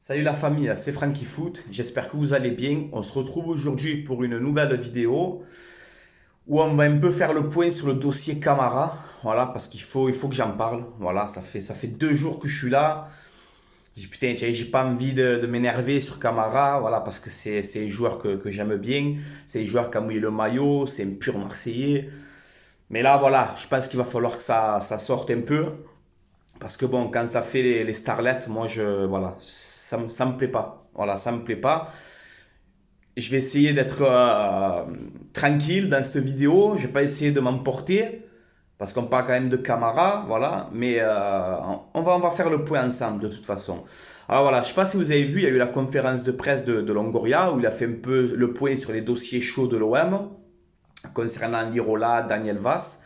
Salut la famille, c'est Frankie Foot, j'espère que vous allez bien. On se retrouve aujourd'hui pour une nouvelle vidéo où on va un peu faire le point sur le dossier Camara. Voilà, parce qu'il faut que j'en parle. Voilà, ça fait 2 jours que je suis là. J'ai putain, j'ai pas envie de m'énerver sur Camara, voilà, parce que c'est un joueur que j'aime bien. C'est un joueur qui a mouillé le maillot, c'est un pur Marseillais. Mais là, voilà, je pense qu'il va falloir que ça sorte un peu. Parce que bon, quand ça fait les starlets, moi, voilà, ça me plaît pas. Voilà, ça me plaît pas. Je vais essayer d'être tranquille dans cette vidéo. Je vais pas essayer de m'emporter. Parce qu'on parle quand même de Camara, voilà. Mais on va faire le point ensemble, de toute façon. Alors voilà, je sais pas si vous avez vu, il y a eu la conférence de presse de Longoria, où il a fait un peu le point sur les dossiers chauds de l'OM, concernant Lirola, Daniel Vass.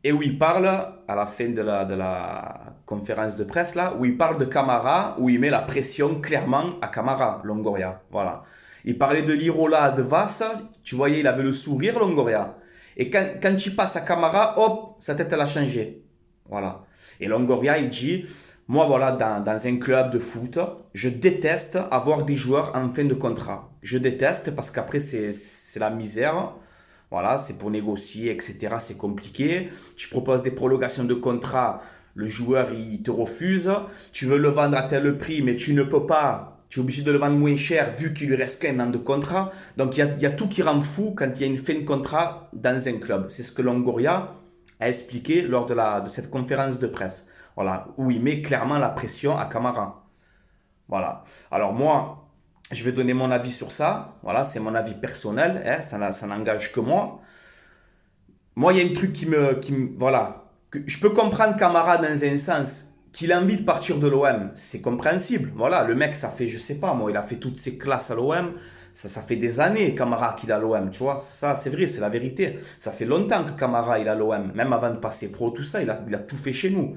Et où il parle, à la fin de la conférence de presse, là, où il parle de Camara, où il met la pression clairement à Camara, Longoria. Voilà. Il parlait de Lirola, de Vass, tu voyais, il avait le sourire, Longoria. Et quand il passe à Camara, hop, sa tête, elle a changé. Voilà. Et Longoria, il dit, moi, voilà, dans un club de foot, je déteste avoir des joueurs en fin de contrat. Je déteste parce qu'après, c'est la misère. Voilà, c'est pour négocier, etc. C'est compliqué. Tu proposes des prolongations de contrat, le joueur il te refuse. Tu veux le vendre à tel prix, mais tu ne peux pas. Tu es obligé de le vendre moins cher vu qu'il lui reste qu'un an de contrat. Donc il y a tout qui rend fou quand il y a une fin de contrat dans un club. C'est ce que Longoria a expliqué lors de cette conférence de presse. Voilà, où il met clairement la pression à Camara. Voilà. Alors moi, je vais donner mon avis sur ça. Voilà, c'est mon avis personnel, hein, ça n'engage que moi. Moi, il y a un truc voilà. Je peux comprendre Camara dans un sens, qu'il a envie de partir de l'OM. C'est compréhensible. Voilà, le mec, ça fait, je sais pas, moi, il a fait toutes ses classes à l'OM. Ça fait des années, Camara, qu'il est à l'OM, tu vois. Ça, c'est vrai, c'est la vérité. Ça fait longtemps que Camara, il est à l'OM. Même avant de passer pro, tout ça, il a tout fait chez nous.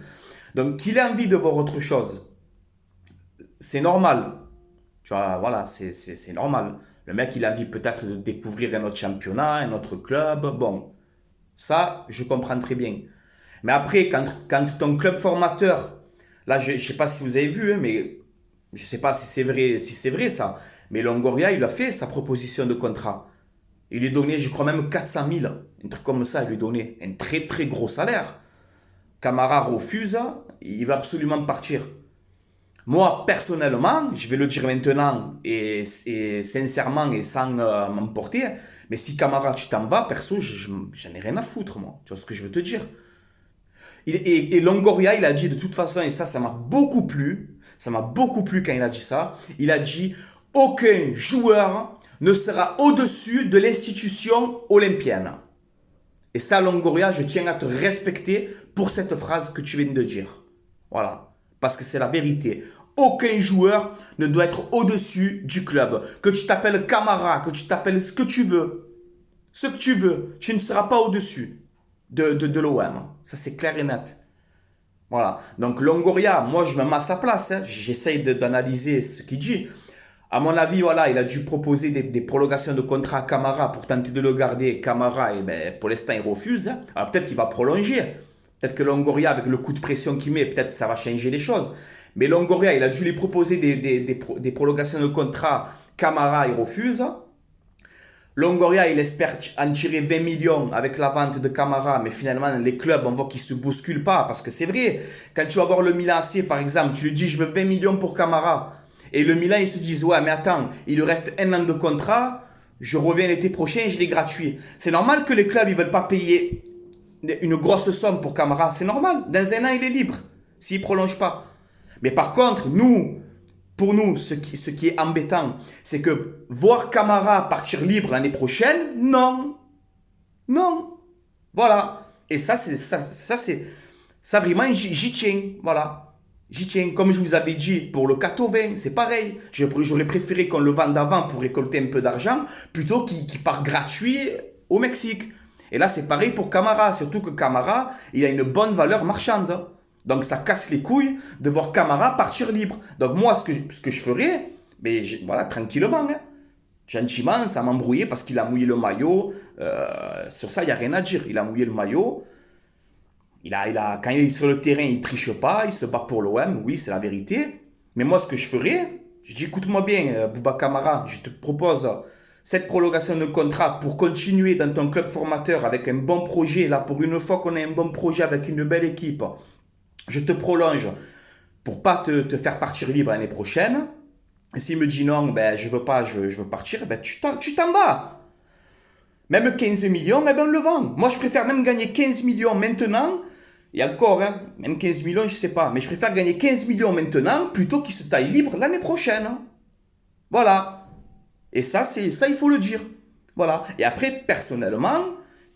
Donc, qu'il ait envie de voir autre chose, c'est normal. Tu vois, voilà, c'est normal. Le mec, il a envie peut-être de découvrir un autre championnat, un autre club. Bon, ça, je comprends très bien. Mais après, quand ton club formateur, là, je ne sais pas si vous avez vu, hein, mais je ne sais pas si c'est vrai ça, mais Longoria, il a fait sa proposition de contrat. Il lui donnait, je crois même 400 000, un truc comme ça, il lui donnait un très très gros salaire. Camara refuse, il veut absolument partir. Moi, personnellement, je vais le dire maintenant et sincèrement et sans m'emporter, mais si Camara, tu t'en vas, perso, j'en ai rien à foutre, moi. Tu vois ce que je veux te dire? Et Longoria, il a dit de toute façon, et ça m'a beaucoup plu quand il a dit ça, il a dit, aucun joueur ne sera au-dessus de l'institution olympienne. Et ça, Longoria, je tiens à te respecter pour cette phrase que tu viens de dire. Voilà. Parce que c'est la vérité. Aucun joueur ne doit être au-dessus du club. Que tu t'appelles Camara, que tu t'appelles ce que tu veux. Ce que tu veux. Tu ne seras pas au-dessus de l'OM. Ça, c'est clair et net. Voilà. Donc, Longoria, moi, je me mets à sa place, hein. J'essaye d'analyser ce qu'il dit. À mon avis, voilà, il a dû proposer des prolongations de contrat à Camara pour tenter de le garder. Camara, eh ben, pour l'instant, il refuse, hein. Alors peut-être qu'il va prolonger. Peut-être que Longoria, avec le coup de pression qu'il met, peut-être ça va changer les choses. Mais Longoria, il a dû lui proposer des prolongations de contrat. Camara, il refuse. Longoria, il espère en tirer 20 millions avec la vente de Camara, mais finalement, les clubs, on voit qu'ils ne se bousculent pas. Parce que c'est vrai, quand tu vas voir le Milan AC, par exemple, tu lui dis, je veux 20 millions pour Camara. Et le Milan, ils se disent, ouais, mais attends, il lui reste un an de contrat, je reviens l'été prochain, je l'ai gratuit. C'est normal que les clubs, ils ne veulent pas payer une grosse somme pour Camara. C'est normal. Dans un an, il est libre, s'il ne prolonge pas. Mais par contre, pour nous, ce qui est embêtant, c'est que voir Camara partir libre l'année prochaine, non. Non. Voilà. Et ça vraiment, j'y tiens. Voilà. J'y tiens. Comme je vous avais dit, pour le Catovin, c'est pareil. J'aurais préféré qu'on le vende avant pour récolter un peu d'argent, plutôt qu'il part gratuit au Mexique. Et là, c'est pareil pour Camara. Surtout que Camara, il a une bonne valeur marchande. Donc ça casse les couilles de voir Camara partir libre. Donc moi, ce que je ferais, mais voilà, tranquillement, hein, gentiment, ça m'embrouillait parce qu'il a mouillé le maillot. Sur ça, il n'y a rien à dire. Il a mouillé le maillot. Quand il est sur le terrain, il triche pas, il se bat pour l'OM, oui, c'est la vérité. Mais moi, ce que je ferais, Je dis, écoute-moi bien, Bouba Kamara, je te propose cette prolongation de contrat pour continuer dans ton club formateur avec un bon projet. Là, pour une fois qu'on a un bon projet avec une belle équipe, je te prolonge pour pas te faire partir libre l'année prochaine. Et s'il me dit non, ben, je veux pas, je veux partir, ben, tu t'en vas. Même 15 millions, eh ben, on le vend. Moi, je préfère même gagner 15 millions maintenant. Et encore, hein, même 15 millions, je sais pas. Mais je préfère gagner 15 millions maintenant plutôt qu'il se taille libre l'année prochaine. Voilà. Et ça, ça, il faut le dire. Voilà. Et après, personnellement,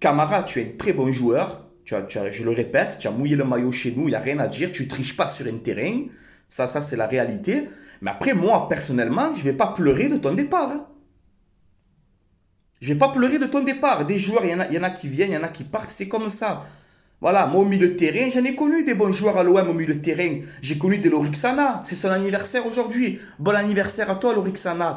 Camara, tu es un très bon joueur. Je le répète, tu as mouillé le maillot chez nous, il n'y a rien à dire. Tu ne triches pas sur un terrain. Ça c'est la réalité. Mais après, moi, personnellement, je ne vais pas pleurer de ton départ. Hein. Je ne vais pas pleurer de ton départ. Des joueurs, il y en a qui viennent, il y en a qui partent. C'est comme ça. Voilà, moi au milieu de terrain, j'en ai connu des bons joueurs à l'OM au milieu de terrain. J'ai connu des Lorixana, c'est son anniversaire aujourd'hui. Bon anniversaire à toi, Lorixana.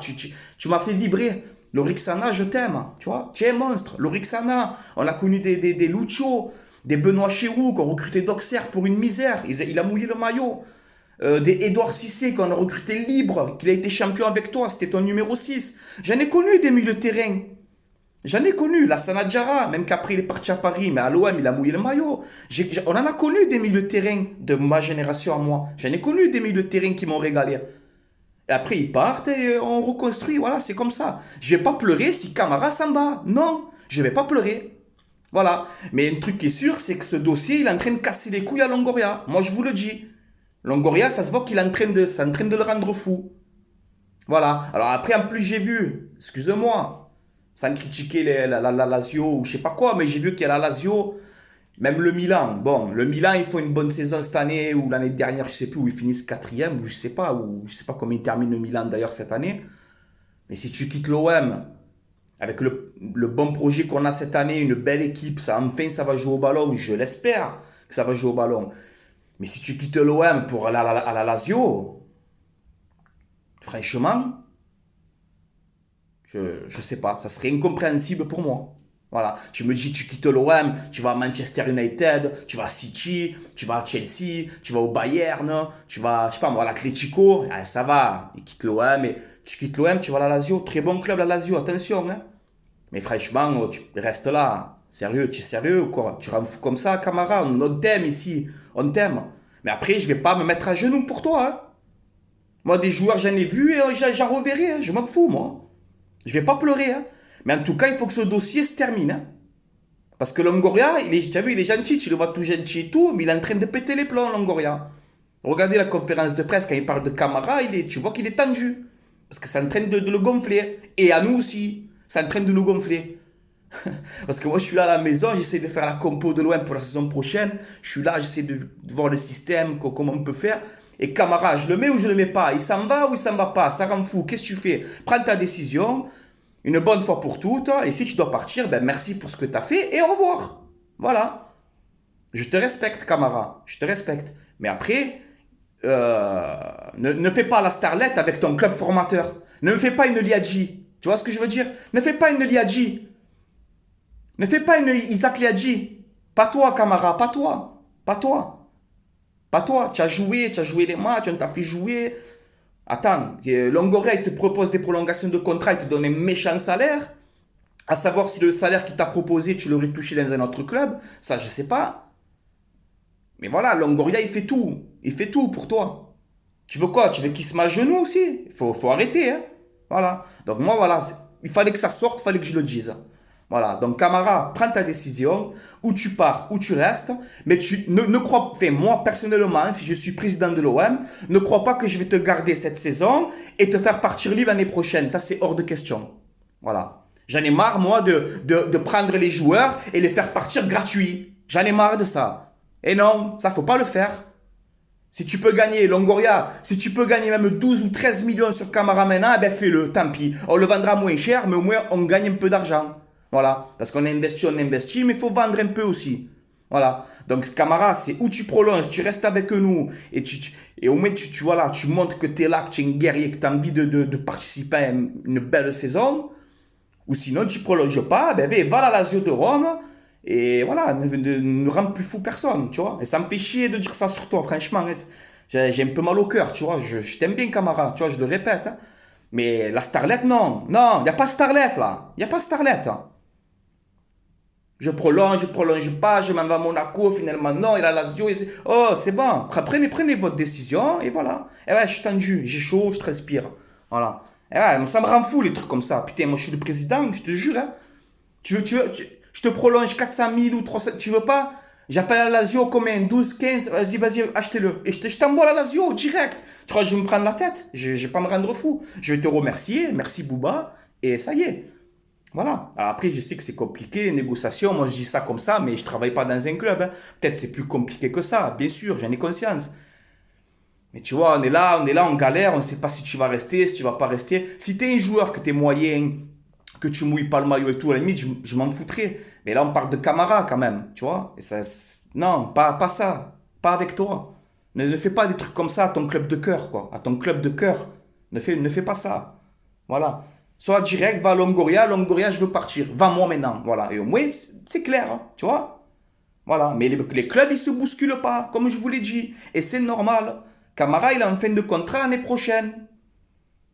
Tu m'as fait vibrer. Lorixana, je t'aime. Tu vois, tu es un monstre. Lorixana, on a connu des Lucho, des Benoît Chérou qui ont recruté d'Auxerre pour une misère. Il a mouillé le maillot. Des Édouard Cissé qu'on a recruté libre, qu'il a été champion avec toi, c'était ton numéro 6. J'en ai connu des milieux de terrain. J'en ai connu, la Sanadjara, même qu'après il est parti à Paris, mais à l'OM il a mouillé le maillot. On en a connu des milieux de terrain de ma génération à moi. J'en ai connu des milieux de terrain qui m'ont régalé. Et après ils partent et on reconstruit, voilà, c'est comme ça. Je vais pas pleurer si Camara s'en va. Non, je vais pas pleurer. Voilà. Mais un truc qui est sûr, c'est que ce dossier, il est en train de casser les couilles à Longoria. Moi je vous le dis. Longoria, ça se voit qu'il est c'est en train de le rendre fou. Voilà. Alors après, en plus, j'ai vu, excusez-moi, sans critiquer la Lazio ou je sais pas quoi, mais j'ai vu qu'il y a la Lazio, même le Milan. Bon, le Milan, ils font une bonne saison cette année ou l'année dernière, je sais plus, où ils finissent quatrième, ou je sais pas comment ils terminent le Milan d'ailleurs cette année. Mais si tu quittes l'OM, avec le bon projet qu'on a cette année, une belle équipe, ça, enfin, ça va jouer au ballon, je l'espère que ça va jouer au ballon. Mais si tu quittes l'OM pour aller à la Lazio, franchement, je sais pas, ça serait incompréhensible pour moi. Voilà, tu me dis, tu quittes l'OM, tu vas à Manchester United, tu vas à City, tu vas à Chelsea, tu vas au Bayern, tu vas, je sais pas moi, à l'Atlético, ah, ça va, tu quittes l'OM, et tu quittes l'OM, tu vas à la Lazio, très bon club la Lazio, attention, hein. Mais franchement, tu restes là, sérieux, tu es sérieux ou quoi? Tu rends fou comme ça, Camara, on t'aime ici, on t'aime. Mais après, je vais pas me mettre à genoux pour toi, hein. Moi, des joueurs, j'en ai vu et j'en reverrai, hein. Je m'en fous, moi. Je vais pas pleurer, hein. Mais en tout cas, il faut que ce dossier se termine, hein. Parce que Longoria, tu as vu, il est gentil, tu le vois tout gentil et tout, mais il est en train de péter les plombs, Longoria. Regardez la conférence de presse, quand il parle de Camara, tu vois qu'il est tendu. Parce que c'est en train de le gonfler. Et à nous aussi, c'est en train de nous gonfler. Parce que moi, je suis là à la maison, j'essaie de faire la compo de l'OM pour la saison prochaine. Je suis là, j'essaie de voir le système, comment on peut faire. Et Camara, je le mets ou je le mets pas? Il s'en va ou il s'en va pas? Ça rend fou. Qu'est-ce que tu fais? Prends ta décision, une bonne fois pour toutes. Et si tu dois partir, ben merci pour ce que tu as fait et au revoir. Voilà. Je te respecte, Camara. Je te respecte. Mais après, ne fais pas la starlette avec ton club formateur. Ne me fais pas une Liadji. Tu vois ce que je veux dire? Ne fais pas une Liadji. Ne fais pas une Isaac Liadji. Pas toi, Camara, pas toi. Pas toi. Pas toi. Tu as joué les matchs, on t'a fait jouer. Attends, Longoria, il te propose des prolongations de contrat, il te donne un méchant salaire. À savoir si le salaire qu'il t'a proposé, tu l'aurais touché dans un autre club. Ça, je sais pas. Mais voilà, Longoria, il fait tout. Il fait tout pour toi. Tu veux quoi? Tu veux qu'il se mette à genoux aussi? Faut arrêter, hein. Voilà. Donc moi, voilà. Il fallait que ça sorte, il fallait que je le dise. Voilà. Donc Camara, prends ta décision. Où tu pars, où tu restes. Mais tu ne crois pas, enfin, moi personnellement, si je suis président de l'OM, ne crois pas que je vais te garder cette saison et te faire partir libre l'année prochaine. Ça, c'est hors de question. Voilà. J'en ai marre, moi, de prendre les joueurs et les faire partir gratuits. J'en ai marre de ça. Et non, ça, faut pas le faire. Si tu peux gagner, Longoria, si tu peux gagner même 12 ou 13 millions sur Camara maintenant, eh ben fais-le, tant pis. On le vendra moins cher, mais au moins on gagne un peu d'argent. Voilà. Parce qu'on investit, mais il faut vendre un peu aussi. Voilà. Donc Camara, c'est où tu prolonges, tu restes avec nous, et au moins voilà, tu montres que tu es là, que tu es un guerrier, que tu as envie de participer à une belle saison. Ou sinon, tu ne prolonges pas, ben va à la Lazio de Rome, et voilà, ne rends plus fou personne, tu vois. Et ça me fait chier de dire ça sur toi, franchement. J'ai un peu mal au cœur, tu vois. Je t'aime bien, Camara, tu vois, je le répète. Hein. Mais la Starlet, non. Non, il n'y a pas Starlet, là. Il n'y a pas Starlet. Hein. Je prolonge pas, je m'en vais à Monaco, finalement, non, il a Lazio. Oh, c'est bon. Prenez votre décision, et voilà. Et ouais, je suis tendu, j'ai chaud, je transpire. Voilà. Et ouais, ça me rend fou, les trucs comme ça. Putain, moi, je suis le président, je te jure, hein. Je te prolonge 400 000 ou 300 tu veux pas? J'appelle à Lazio combien? 12, 15? Vas-y, achetez-le. Et je t'envoie la Lazio direct. Tu crois que je vais me prendre la tête? Je vais pas me rendre fou. Je vais te remercier. Merci Bouba. Et ça y est. Voilà. Alors après, je sais que c'est compliqué, négociation. Moi, je dis ça comme ça, mais je travaille pas dans un club. Hein. Peut-être c'est plus compliqué que ça. Bien sûr, j'en ai conscience. Mais tu vois, on est là, on galère. On ne sait pas si tu vas rester, si tu vas pas rester. Si tu es un joueur que tu es moyen, que tu mouilles pas le maillot et tout, à la limite, je m'en foutrais. Mais là, on parle de Camara quand même, tu vois. Et ça, non, pas ça. Pas avec toi. Ne fais pas des trucs comme ça à ton club de cœur, quoi. À ton club de cœur. Ne fais pas ça. Voilà. Soit direct, va à Longoria. Longoria, je veux partir. Va-moi maintenant. Voilà. Et au moins, c'est clair, hein, tu vois. Voilà. Mais les clubs, ils se bousculent pas, comme je vous l'ai dit. Et c'est normal. Camara, il est en fin de contrat l'année prochaine.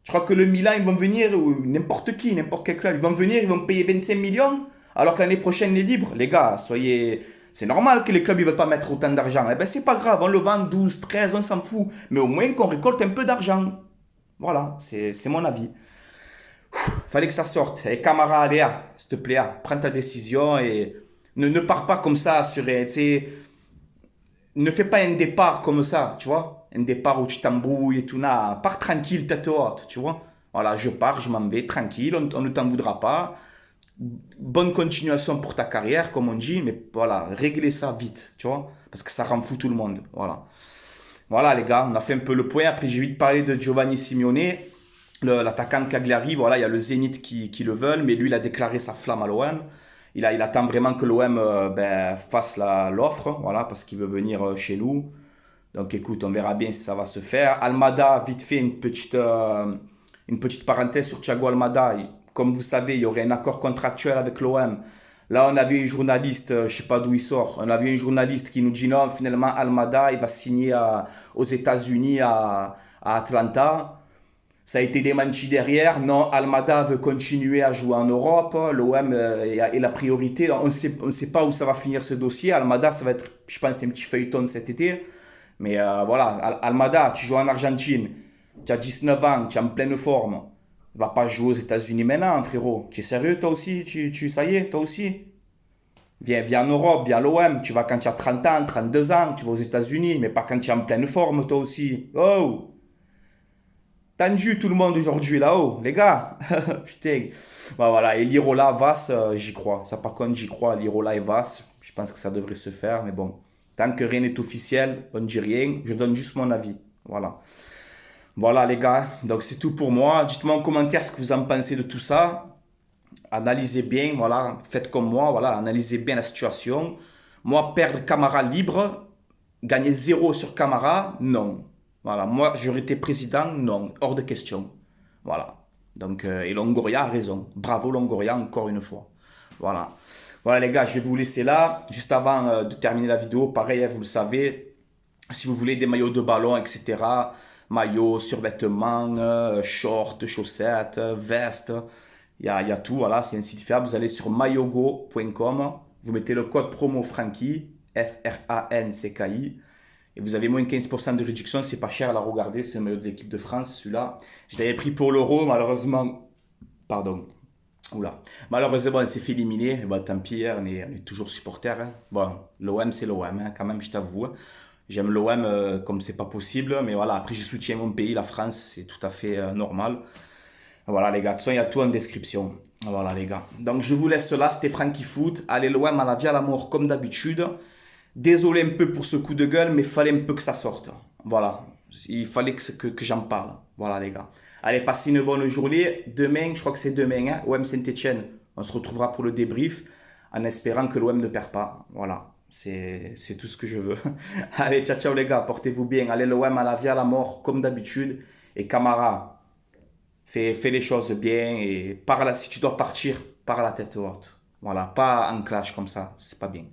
Je crois que le Milan, ils vont venir, ou n'importe qui, n'importe quel club, ils vont venir, ils vont payer 25 millions, alors que l'année prochaine, il est libre. Les gars, soyez. C'est normal que les clubs ne veulent pas mettre autant d'argent. Eh ben, c'est pas grave, on le vend 12, 13, on s'en fout. Mais au moins qu'on récolte un peu d'argent. Voilà, c'est mon avis. Fallait que ça sorte. Et Camara, Léa, s'il te plaît, prends ta décision et ne pars pas comme ça sur. Tu sais, ne fais pas un départ comme ça, tu vois. Un départ où tu t'embrouilles et tout. Là. Pars tranquille, tête haute, tu vois. Voilà, je pars, je m'en vais, tranquille, on ne t'en voudra pas. Bonne continuation pour ta carrière, comme on dit, mais voilà, réglez ça vite, tu vois. Parce que ça rend fou tout le monde, voilà. Voilà, les gars, on a fait un peu le point. Après, j'ai vite parlé de Giovanni Simeone, l'attaquant de Cagliari. Voilà, il y a le Zénith qui le veulent, mais lui, il a déclaré sa flamme à l'OM. Il attend vraiment que l'OM fasse l'offre, voilà, parce qu'il veut venir chez nous. Donc écoute, on verra bien si ça va se faire. Almada, vite fait, une petite parenthèse sur Thiago Almada. Comme vous savez, il y aurait un accord contractuel avec l'OM. Là, on avait un journaliste, je ne sais pas d'où il sort, on avait un journaliste qui nous dit non, finalement, Almada, il va signer aux États-Unis, à Atlanta. Ça a été démenti derrière. Non, Almada veut continuer à jouer en Europe. L'OM est la priorité. On ne sait pas où ça va finir ce dossier. Almada, ça va être, je pense, un petit feuilleton cet été. Mais voilà, Almada, tu joues en Argentine. Tu as 19 ans, tu es en pleine forme. Va pas jouer aux États-Unis maintenant, frérot. Tu es sérieux, toi aussi ça y est, toi aussi. Viens en Europe, viens à l'OM. Tu vas quand tu as 30 ans, 32 ans. Tu vas aux États-Unis, mais pas quand tu es en pleine forme, toi aussi. Oh! Tendu tout le monde aujourd'hui là-haut, les gars. Putain. Bah, voilà, et Lirola, Vas, j'y crois. Ça par contre, j'y crois. Lirola et Vas, je pense que ça devrait se faire. Mais bon, tant que rien n'est officiel, on ne dit rien. Je donne juste mon avis. Voilà. Voilà les gars, donc c'est tout pour moi. Dites-moi en commentaire ce que vous en pensez de tout ça. Analysez bien, voilà, faites comme moi, voilà, analysez bien la situation. Moi, perdre Camara libre, gagner zéro sur Camara, non. Voilà, moi, j'aurais été président, non, hors de question. Voilà. Donc, et Longoria a raison. Bravo Longoria, encore une fois. Voilà. Voilà les gars, je vais vous laisser là. Juste avant de terminer la vidéo, pareil, hein, vous le savez, si vous voulez des maillots de ballon, etc., maillots, survêtements, shorts, chaussettes, vestes, il y a tout, voilà, c'est un site fiable. Vous allez sur maillogo.com, vous mettez le code promo Francky, Francky, et vous avez moins 15% de réduction, c'est pas cher à la regarder, c'est le maillot de l'équipe de France, celui-là. Je l'avais pris pour l'Euro, malheureusement, pardon, oula, malheureusement, on s'est fait éliminer, bon, tant pis, hein, on est toujours supporter. Hein. Bon, l'OM, c'est l'OM, hein, quand même, je t'avoue. Hein. J'aime l'OM comme c'est pas possible, mais voilà, après je soutiens mon pays, la France, c'est tout à fait normal. Voilà les gars, de toute façon, il y a tout en description. Voilà les gars. Donc je vous laisse là, c'était Francky Foot. Allez l'OM à la vie à la mort comme d'habitude. Désolé un peu pour ce coup de gueule, mais il fallait un peu que ça sorte. Voilà, il fallait que j'en parle. Voilà les gars. Allez, passez une bonne journée. Demain, je crois que c'est demain, hein, OM Saint-Etienne. On se retrouvera pour le débrief en espérant que l'OM ne perd pas. Voilà. C'est tout ce que je veux. Allez, ciao, ciao les gars, portez-vous bien. Allez, l'OM à la vie à la mort, comme d'habitude. Et Camara, fais les choses bien. Et si tu dois partir, pars la tête haute. Voilà, pas en clash comme ça, c'est pas bien.